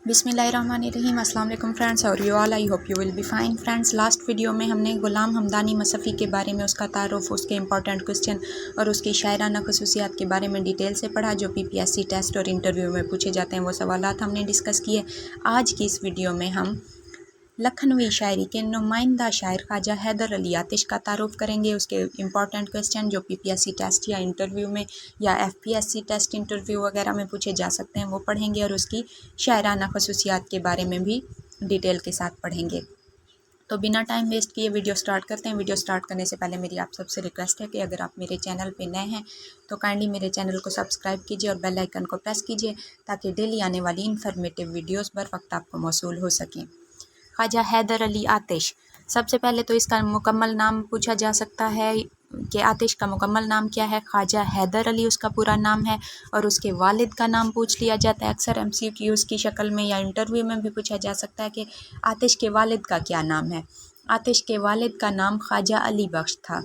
बिस्मिल्लाहिर्रहमानिर्रहीम। अस्सलाम वालेकुम फ्रेंड्स और you all, I hope you will be fine friends. Last video में हमने ग़ुलाम हमदानी मसफ़ी के बारे में, उसका तारुफ़, उसके इंपॉर्टेंट क्वेश्चन और उसकी शायराना खसूसियात के बारे में डिटेल से पढ़ा, जो पीपीएससी टेस्ट और इंटरव्यू में पूछे जाते हैं। वो सवालात हमने डिस्कस किए। आज की इस वीडियो में हम लखनवी शायरी के नुमाइंदा शायर ख्वाजा हैदर अली आतिश का तारुफ़ करेंगे। उसके इंपॉर्टेंट क्वेश्चन जो पीपीएससी टेस्ट या इंटरव्यू में या एफपीएससी टेस्ट इंटरव्यू वगैरह में पूछे जा सकते हैं वो पढ़ेंगे, और उसकी शायराना खसूसियात के बारे में भी डिटेल के साथ पढ़ेंगे। तो बिना टाइम वेस्ट किए वीडियो स्टार्ट करते हैं। वीडियो स्टार्ट करने से पहले मेरी आप सबसे रिक्वेस्ट है कि अगर आप मेरे चैनल पे नए हैं तो काइंडली मेरे चैनल को सब्सक्राइब कीजिए और बेल आइकन को प्रेस कीजिए, ताकि डेली आने वाली इन्फॉर्मेटिव वीडियोस बर वक्त आपको मौसूल हो सकें। ख्वाजा हैदर अली आतिश, सबसे पहले तो इसका मुकम्मल नाम पूछा जा सकता है कि आतिश का मुकम्मल नाम क्या है। ख्वाजा हैदर अली उसका पूरा नाम है, और उसके वालिद का नाम पूछ लिया जाता है अक्सर एमसीक्यूज़ की शक्ल में, या इंटरव्यू में भी पूछा जा सकता है कि आतिश के वालिद का क्या नाम है। आतिश के वालिद का नाम ख्वाजा अली बख्श था।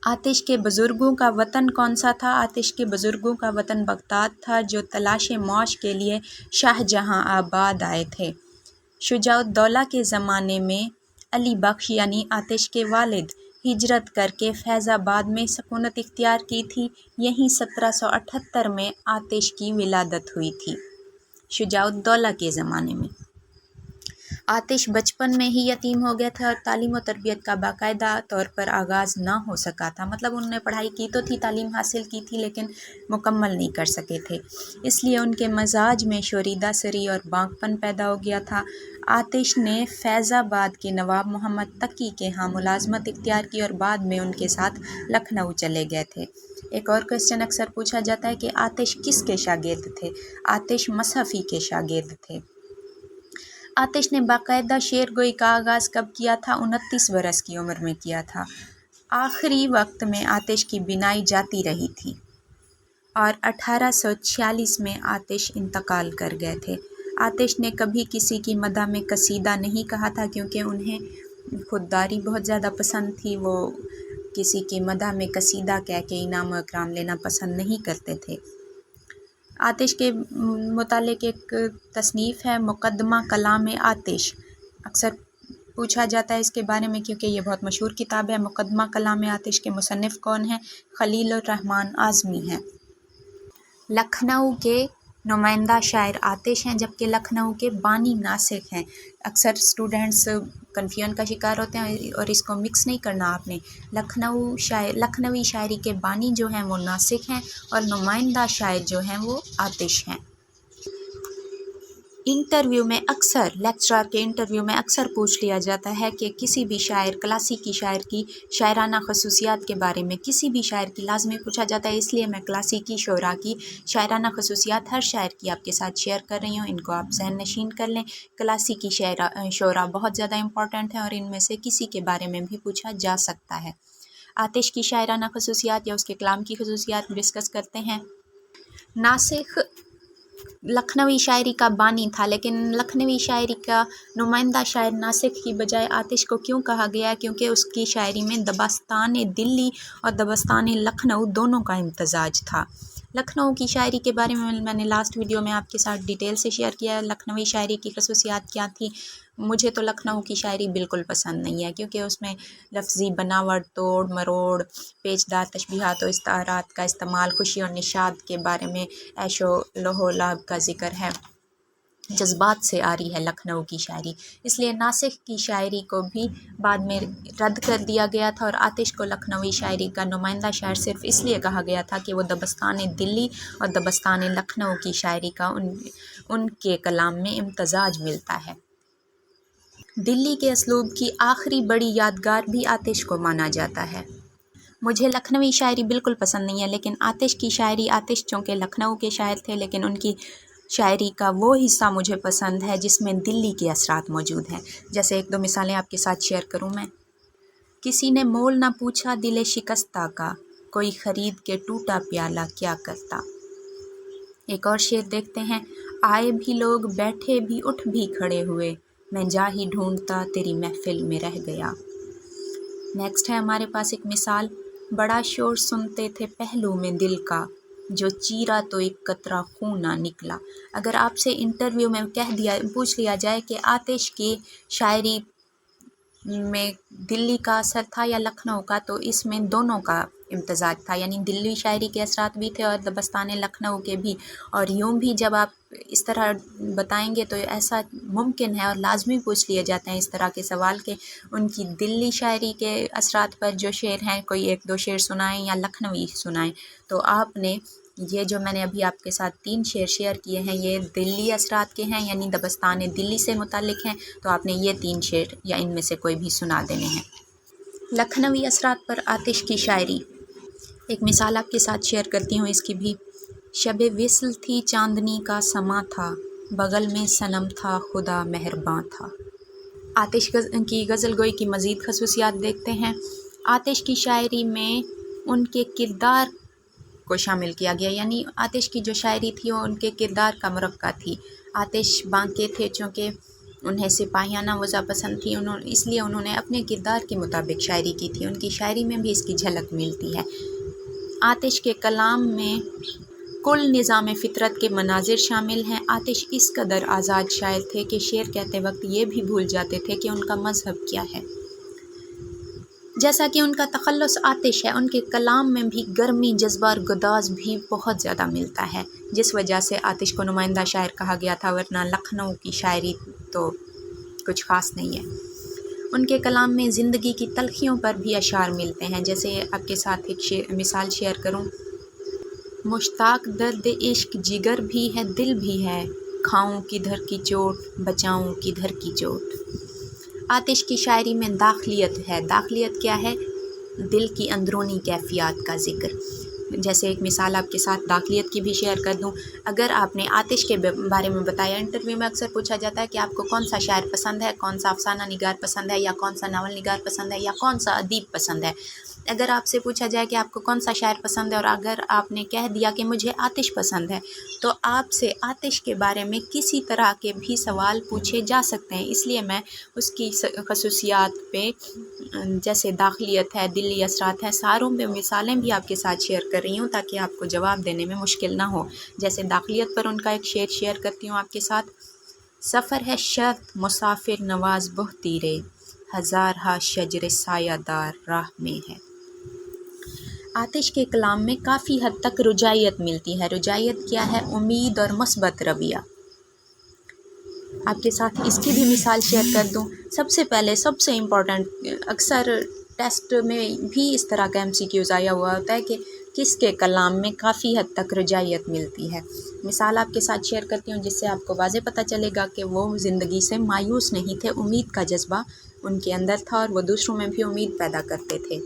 आतिश के बुज़ुर्गों का वतन कौन सा था? आतिश के बुज़ुर्गों का वतन बगदाद था, जो तलाश मौश के लिए शाहजहां आबाद आए थे। शुजाउद्दौला के ज़माने में अली बख्श यानी आतिश के वालिद हिजरत करके फैज़ाबाद में सकूनत इख्तियार की थी। यहीं 1778 में आतिश की विलादत हुई थी, शुजाउद्दौला के ज़माने में। आतिश बचपन में ही यतीम हो गया था और तालीम और तरबियत का बाकायदा तौर पर आगाज़ ना हो सका था। मतलब उन्होंने पढ़ाई की तो थी, तालीम हासिल की थी, लेकिन मुकम्मल नहीं कर सके थे। इसलिए उनके मजाज में शोरीदा सरी और बांकपन पैदा हो गया था। आतिश ने फैज़ाबाद के नवाब मोहम्मद तकी के यहाँ मुलाजमत इख्तियार की और बाद में उनके साथ लखनऊ चले गए थे। एक और क्वेश्चन अक्सर पूछा जाता है कि आतिश किसके शागिर्द थे? आतिश मसफ़ी के शागिर्द थे। आतिश ने बाकायदा शेर गोई का आगाज़ कब किया था? 29 बरस की उम्र में किया था। आखिरी वक्त में आतिश की बिनाई जाती रही थी और 1846 में आतिश इंतकाल कर गए थे। आतिश ने कभी किसी की मदह में कसीदा नहीं कहा था, क्योंकि उन्हें खुददारी बहुत ज़्यादा पसंद थी। वो किसी की मदह में कसीदा कह के इनाम और इकराम लेना पसंद नहीं करते थे। आतिश के मुतालिक एक तसनीफ़ है मुक़द्दमा कलाम आतिश। अक्सर पूछा जाता है इसके बारे में, क्योंकि ये बहुत मशहूर किताब है। मुक़द्दमा कलाम आतिश के मुसन्निफ़ कौन हैं? खलीलुर रहमान आज़मी हैं। लखनऊ के नुमाइंदा शायर आतिश हैं, जबकि लखनऊ के बानी नासिक हैं। अक्सर स्टूडेंट्स कन्फ्यूजन का शिकार होते हैं, और इसको मिक्स नहीं करना आपने। लखनवी शायरी के बानी जो हैं वो नासिक हैं, और नुमाइंदा शायर जो हैं वो आतिश हैं। इंटरव्यू में अक्सर, लेक्चरर के इंटरव्यू में अक्सर पूछ लिया जाता है कि किसी भी शायर, क्लासिकी शायर की शायराना खसूसियात के बारे में किसी भी शायर की लाजमी पूछा जाता है। इसलिए मैं क्लासिकी शोरा की शायराना खसूसियात हर शायर की आपके साथ शेयर कर रही हूँ। इनको आप ज़हन नशीन कर लें। क्लासिकी शोरा बहुत ज़्यादा इंपॉर्टेंट है, और इनमें से किसी के बारे में भी पूछा जा सकता है। आतिश की शायराना खसूसियात या उसके कलाम की खसूसियात डिस्कस करते हैं। नासिक लखनवी शायरी का बानी था, लेकिन लखनवी शायरी का नुमाइंदा शायर नासिक की बजाय आतिश को क्यों कहा गया? क्योंकि उसकी शायरी में दबस्तान दिल्ली और दबस्तान लखनऊ दोनों का इम्तजाज था। लखनऊ की शायरी के बारे में मैंने लास्ट वीडियो में आपके साथ डिटेल से शेयर किया। लखनवी शायरी की खसूसियात क्या थी? मुझे तो लखनऊ की शायरी बिल्कुल पसंद नहीं है, क्योंकि उसमें लफ्ज़ी बनावट, तोड़ मरोड़, पेचदार तशबीहात और इस्तारात का इस्तेमाल, खुशी और निशाद के बारे में, ऐशो लहोलाब का जिक्र है, जज्बात से आ रही है लखनऊ की शायरी। इसलिए नासिक की शायरी को भी बाद में रद्द कर दिया गया था, और आतिश को लखनवी शायरी का नुमाइंदा शायर सिर्फ इसलिए कहा गया था कि वो दबस्तान दिल्ली और दबस्तान लखनऊ की शायरी का उनके कलाम में इम्तजाज मिलता है। दिल्ली के असलूब की आखिरी बड़ी यादगार भी आतिश को माना जाता है। मुझे लखनवी शायरी बिल्कुल पसंद नहीं है, लेकिन आतिश की शायरी, आतिश चूँकि लखनऊ के शायर थे, लेकिन उनकी शायरी का वो हिस्सा मुझे पसंद है जिसमें दिल्ली के असरात मौजूद हैं। जैसे एक दो मिसालें आपके साथ शेयर करूँ मैं। किसी ने मोल ना पूछा दिले शिकस्ता का, कोई ख़रीद के टूटा प्याला क्या करता। एक और शेर देखते हैं। आए भी लोग, बैठे भी, उठ भी खड़े हुए, मैं जा ही ढूंढता तेरी महफिल में रह गया। नेक्स्ट है हमारे पास एक मिसाल। बड़ा शोर सुनते थे पहलू में दिल का, جو چیرا تو ایک قطرہ خون نہ نکلا۔ اگر آپ سے انٹرویو میں پوچھ لیا جائے کہ آتش کی شاعری میں دلی کا اثر تھا یا لکھنؤ کا، تو اس میں دونوں کا امتزاج تھا، یعنی دلی شاعری کے اثرات بھی تھے اور دبستان لکھنؤ کے بھی۔ اور یوں بھی جب آپ اس طرح بتائیں گے تو ایسا ممکن ہے اور لازمی پوچھ لیے جاتے ہیں اس طرح کے سوال کہ ان کی دلی شاعری کے اثرات پر جو شعر ہیں کوئی ایک دو شعر سنائیں یا لکھنوی سنائیں۔ تو آپ نے یہ جو میں نے ابھی آپ کے ساتھ 3 شعر شیئر کیے ہیں یہ دلی اثرات کے ہیں، یعنی دبستان دلی سے متعلق ہیں، تو آپ نے یہ 3 شعر یا ان میں سے کوئی بھی سنا دینے ہیں۔ لکھنوی اثرات پر آتش کی شاعری، ایک مثال آپ کے ساتھ شیئر کرتی ہوں اس کی بھی۔ شب وصل تھی چاندنی کا سما تھا، بغل میں صنم تھا خدا مہرباں تھا۔ آتش کی غزل گوئی کی مزید خصوصیات دیکھتے ہیں۔ آتش کی شاعری میں ان کے کردار کو شامل کیا گیا، یعنی آتش کی جو شاعری تھی وہ ان کے کردار کا مرقع تھی۔ آتش بانکے تھے چونکہ انہیں سپاہیانہ وضع پسند تھی، اس لیے انہوں نے اپنے کردار کے مطابق شاعری کی تھی۔ ان کی شاعری میں بھی اس کی جھلک ملتی ہے۔ آتش کے کلام میں کل نظام فطرت کے مناظر شامل ہیں۔ آتش اس قدر آزاد شاعر تھے کہ شعر کہتے وقت یہ بھی بھول جاتے تھے کہ ان کا مذہب کیا ہے۔ جیسا کہ ان کا تخلص آتش ہے، ان کے کلام میں بھی گرمی، جذبہ اور گداز بھی بہت زیادہ ملتا ہے، جس وجہ سے آتش کو نمائندہ شاعر کہا گیا تھا، ورنہ لکھنؤ کی شاعری تو کچھ خاص نہیں ہے۔ ان کے کلام میں زندگی کی تلخیوں پر بھی اشعار ملتے ہیں، جیسے آپ کے ساتھ ایک مثال شیئر کروں۔ مشتاق درد عشق جگر بھی ہے دل بھی ہے، کھاؤں کدھر کی چوٹ بچاؤں کدھر کی چوٹ۔ آتش کی شاعری میں داخلیت ہے۔ داخلیت کیا ہے؟ دل کی اندرونی کیفیات کا ذکر۔ جیسے ایک مثال آپ کے ساتھ داخلیت کی بھی شیئر کر دوں۔ اگر آپ نے آتش کے بارے میں بتایا، انٹرویو میں اکثر پوچھا جاتا ہے کہ آپ کو کون سا شاعر پسند ہے، کون سا افسانہ نگار پسند ہے، یا کون سا ناول نگار پسند ہے، یا کون سا ادیب پسند ہے۔ اگر آپ سے پوچھا جائے کہ آپ کو کون سا شاعر پسند ہے اور اگر آپ نے کہہ دیا کہ مجھے آتش پسند ہے، تو آپ سے آتش کے بارے میں کسی طرح کے بھی سوال پوچھے جا سکتے ہیں۔ اس لیے میں اس کی خصوصیات پہ، جیسے داخلیت ہے، دلی اثرات ہے، ساروں پہ مثالیں بھی آپ کے ساتھ شیئر کر رہی ہوں تاکہ آپ کو جواب دینے میں مشکل نہ ہو۔ جیسے داخلیت پر ان کا ایک شعر شیئر کرتی ہوں آپ کے ساتھ۔ سفر ہے شرط مسافر نواز بہتی رے، ہزارہا شجر سایہ دار راہ میں ہے۔ آتش کے کلام میں کافی حد تک رجائیت ملتی ہے۔ رجائیت کیا ہے؟ امید اور مثبت رویہ۔ آپ کے ساتھ اس کی بھی مثال شیئر کر دوں۔ سب سے پہلے سب سے امپورٹنٹ، اکثر ٹیسٹ میں بھی اس طرح کا MCQs آیا ہوا ہوتا ہے کہ کس کے کلام میں کافی حد تک رجائیت ملتی ہے۔ مثال آپ کے ساتھ شیئر کرتی ہوں جس سے آپ کو واضح پتہ چلے گا کہ وہ زندگی سے مایوس نہیں تھے، امید کا جذبہ ان کے اندر تھا اور وہ دوسروں میں بھی امید پیدا کرتے تھے۔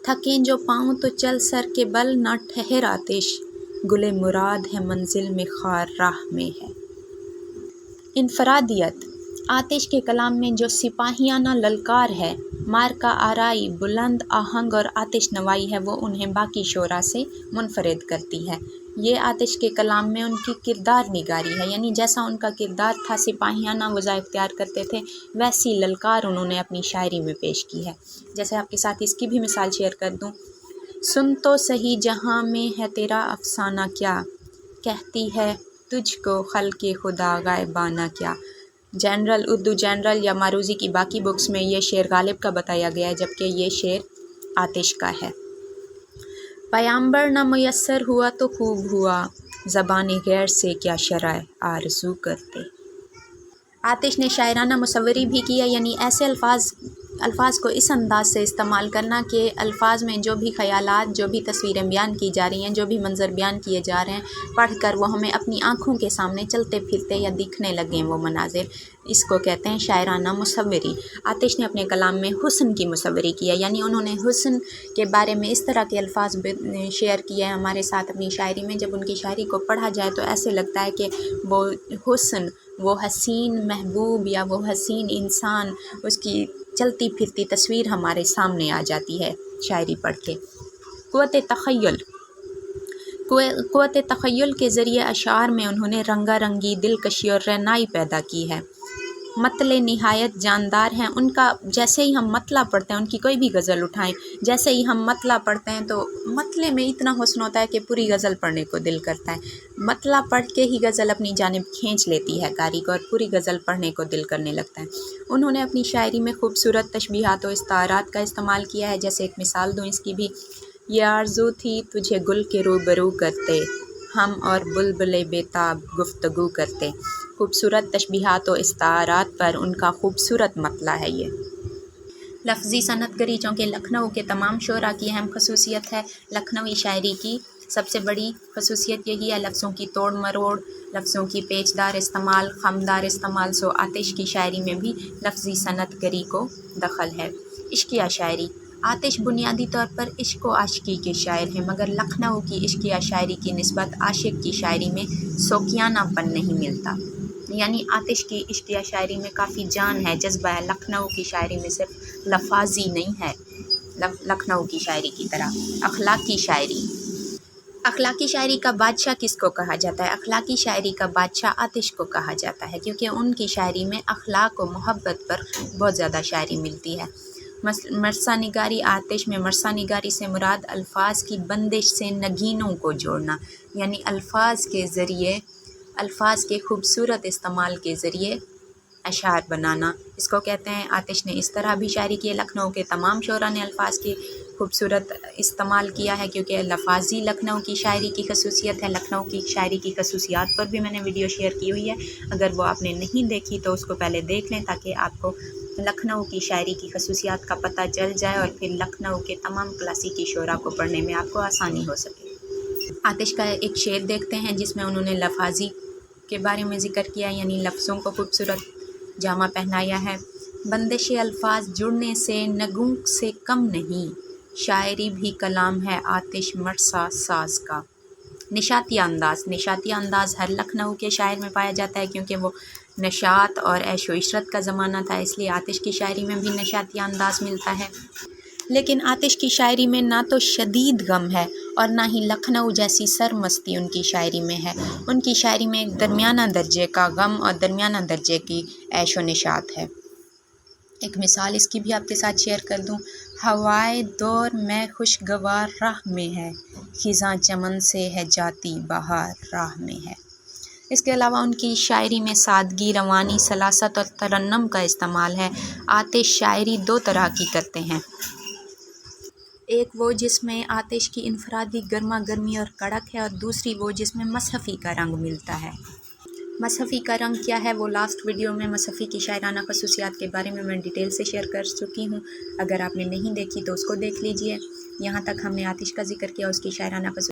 تھکیں جو پاؤں تو چل سر کے بل، نہ ٹھہر آتش گلے مراد ہے منزل میں خار راہ میں ہے۔ انفرادیت، آتش کے کلام میں جو سپاہیانہ للکار ہے، مارکہ آرائی، بلند آہنگ اور آتش نوائی ہے، وہ انہیں باقی شعراء سے منفرد کرتی ہے۔ یہ آتش کے کلام میں ان کی کردار نگاری ہے، یعنی جیسا ان کا کردار تھا، سپاہیانہ وضع اختیار کرتے تھے، ویسی للکار انہوں نے اپنی شاعری میں پیش کی ہے۔ جیسے آپ کے ساتھ اس کی بھی مثال شیئر کر دوں۔ سن تو سہی جہاں میں ہے تیرا افسانہ کیا، کہتی ہے تجھ کو خلق خدا غائبانہ کیا۔ جنرل اردو جنرل یا ماروزی کی باقی بکس میں یہ شعر غالب کا بتایا گیا ہے، جبکہ یہ شعر آتش کا ہے۔ پیامبر نہ میسر ہوا تو خوب ہوا، زبان غیر سے کیا شرح آرزو کرتے۔ آتش نے شاعرانہ مصوری بھی کی ہے، یعنی ایسے الفاظ کو اس انداز سے استعمال کرنا کہ الفاظ میں جو بھی خیالات، جو بھی تصویریں بیان کی جا رہی ہیں، جو بھی منظر بیان کیے جا رہے ہیں، پڑھ کر وہ ہمیں اپنی آنکھوں کے سامنے چلتے پھرتے یا دکھنے لگیں وہ مناظر۔ اس کو کہتے ہیں شاعرانہ مصوری۔ آتش نے اپنے کلام میں حسن کی مصوری کی ہے، یعنی انہوں نے حسن کے بارے میں اس طرح کے الفاظ شیئر کیے ہیں ہمارے ساتھ اپنی شاعری میں۔ جب ان کی شاعری کو پڑھا جائے تو ایسے لگتا ہے کہ وہ حسن، وہ حسین محبوب یا وہ حسین انسان، اس کی چلتی پھرتی تصویر ہمارے سامنے آ جاتی ہے شاعری پڑھ کے۔ قوت تخیل کے ذریعے اشعار میں انہوں نے رنگا رنگی، دلکشی اور رعنائی پیدا کی ہے۔ मतले निहायत जानदार हैं। उनका जैसे ही हम मतला पढ़ते हैं, उनकी कोई भी गज़ल उठाएं, जैसे ही हम मतला पढ़ते हैं तो मतले में इतना हुस्न होता है कि पूरी गज़ल पढ़ने को दिल करता है। मतला पढ़ के ही गज़ल अपनी जानिब खींच लेती है कारी को और पूरी गज़ल पढ़ने को दिल करने लगता है। उन्होंने अपनी शायरी में खूबसूरत तशबीहात और इस्तारात का इस्तेमाल किया है। जैसे एक मिसाल दूँ इसकी भी, ये आरज़ू थी तुझे गुल के रूबरू करते, हम और बुलबुले बेताब गुफ्तगू करते। खूबसूरत तशबीहात और इस्तारात पर उनका खूबसूरत मतला है ये। लफ्ज़ी सनतगरी चूँकि लखनऊ के तमाम शोरा की अहम खसूसियत है। लखनवी शायरी की सबसे बड़ी खसूसियत यही है, लफ्ज़ों की तोड़ मरोड़, लफ्ज़ों की पेचदार इस्तेमाल, खमदार इस्तेमाल। सो आतिश की शायरी में भी लफ्ज़ी सनतगरी को दखल है। इश्किया शायरी, आतिश बुनियादी तौर पर इश्क व आशिकी के शायर हैं, मगर लखनऊ की इश्किया शायरी की निस्बत आशिक की शायरी में सोकियानापन नहीं मिलता। यानी आतिश की इश्किया शायरी में काफ़ी जान है, जज्बा है। लखनऊ की शायरी में सिर्फ लफाजी नहीं है लखनऊ की शायरी की तरह। अखलाकी शायरी, अखलाकी शायरी का बादशाह किसको कहा जाता है? अखलाकी शायरी का बादशाह आतिश को कहा जाता है, क्योंकि उनकी शायरी में अखलाक व मोहब्बत पर बहुत ज़्यादा शायरी मिलती है। मरसा निगारी, आतिश में मरसा निगारी से मुराद अल्फाज की बंदिश से नगीनों को जोड़ना, यानी अल्फाज के ज़रिए, अल्फाज के खूबसूरत इस्तेमाल के ज़रिए अशार बनाना, इसको कहते हैं। आतिश ने इस तरह भी शायरी की है। लखनऊ के तमाम शोरा ने अल्फाज की खूबसूरत इस्तेमाल किया है, क्योंकि लफाजी लखनऊ की शायरी की खसूसियत है। लखनऊ की शायरी की खसूसियात पर भी मैंने वीडियो शेयर की हुई है, अगर वो आपने नहीं देखी तो उसको पहले देख लें, ताकि आपको लखनऊ की शायरी की खसूसियात का पता चल जाए और फिर लखनऊ के तमाम क्लासिकी शोरा को पढ़ने में आपको आसानी हो सके। आतिश का एक शेर देखते हैं जिसमें उन्होंने लफाजी के बारे में ज़िक्र किया, यानी लफ्ज़ों को खूबसूरत जामा पहनाया है। बंदिश अल्फाज जुड़ने से नगूं से कम नहीं, शायरी भी कलाम है आतिश मरसा साज का। निशातिया अंदाज़, निशातिया अंदाज़ हर लखनऊ के शायर में पाया जाता है, क्योंकि वो नशात और ऐशो इशरत का ज़माना था, इसलिए आतिश की शायरी में भी नशातिया अंदाज़ मिलता है। लेकिन आतिश की शायरी में ना तो शदीद गम है और ना ही लखनऊ जैसी सरमस्ती उनकी शायरी में है। उनकी शायरी में एक दरमियाना दर्जे का गम और दरमियाना दर्जे की ऐशो निशात है। एक मिसाल इसकी भी आपके साथ शेयर कर दूं, हवाए दौर में खुशगवार राह में है, खिज़ां चमन से है जाती बहार राह में है। इसके अलावा उनकी शायरी में सादगी, रवानी, सलासत और तरन्नम का इस्तेमाल है। आतिश शायरी दो तरह की करते हैं, एक वो जिसमें आतिश की इनफरादी गर्मा गर्मी और कड़क है, और दूसरी वो जिसमें मसहफ़ी का रंग मिलता है। मसहफ़ी का रंग क्या है वो लास्ट वीडियो में मसहफ़ी की शायराना खसूसियात के बारे में मैं डिटेल से शेयर कर चुकी हूँ, अगर आपने नहीं देखी तो उसको देख लीजिए। यहाँ तक हमने आतिश का जिक्र किया, उसकी शायराना